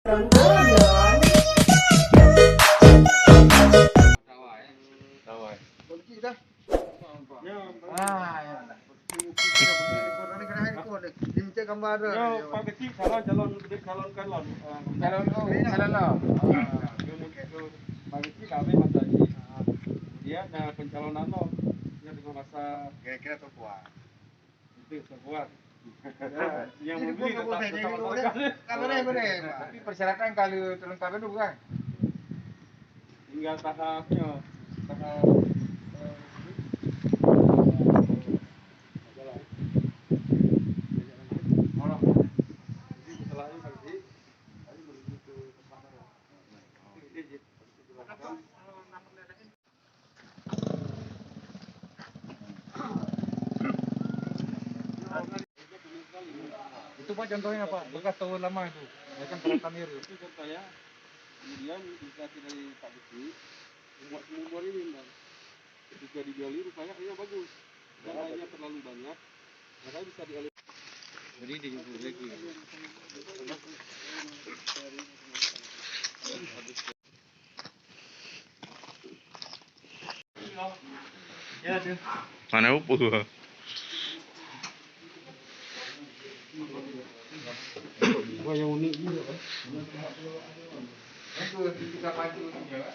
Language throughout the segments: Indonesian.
Orang tua dong. Kunci dah. Diminta gambar. Yo, Pak Kecil calon calon. Calon lo. Pak Kecil kami Mas Haji. Dia ada pencalonan lo. Dia dengan masa Kira-kira tu kuat. itu sebuah. Yang Jadi membeli gua boleh jadi boleh. Boleh. Tapi persyaratan kalau terlengkap dulu kan? Tinggal tahapnya, tahap Itu Pak contohnya Pak, bekas tol lama itu. Ya kan Teratamir itu. itu contohnya. Kemudian inisiatif dari Pak Kecil membuat sumur ini, Bang. Ketika digali rupanya airnya bagus dan airnya terlalu banyak, maka bisa dialiri. Jadi dihubung lagi. Mana upu? Wah, yang unik juga kan. Itu kita maju ya Pak.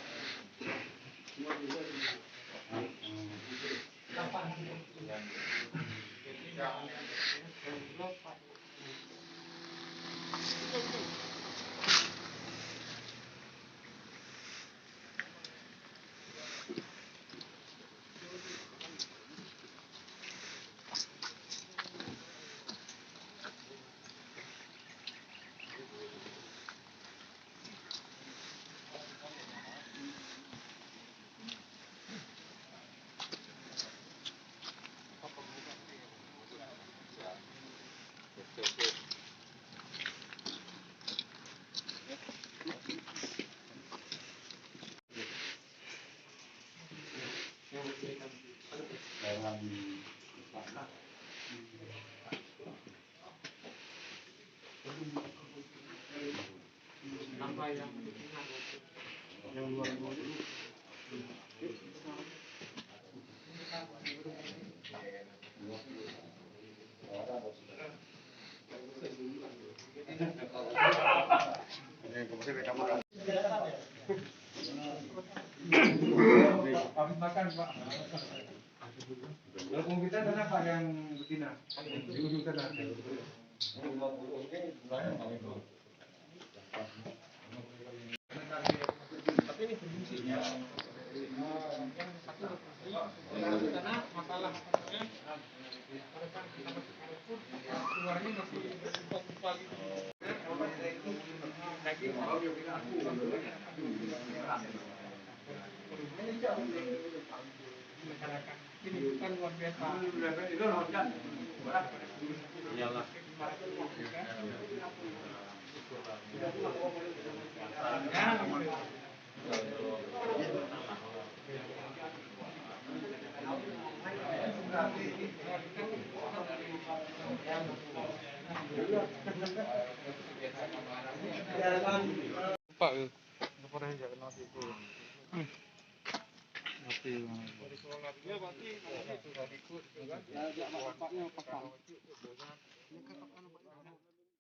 Habis makan Pak. Kalau kita ada Pak yang betina? Di ujung sana. Tapi ini fungsinya yang satu karena masalah keluarnya masih berkumpal gitu. Masyarakat ini kan luar biasa. Iyalah.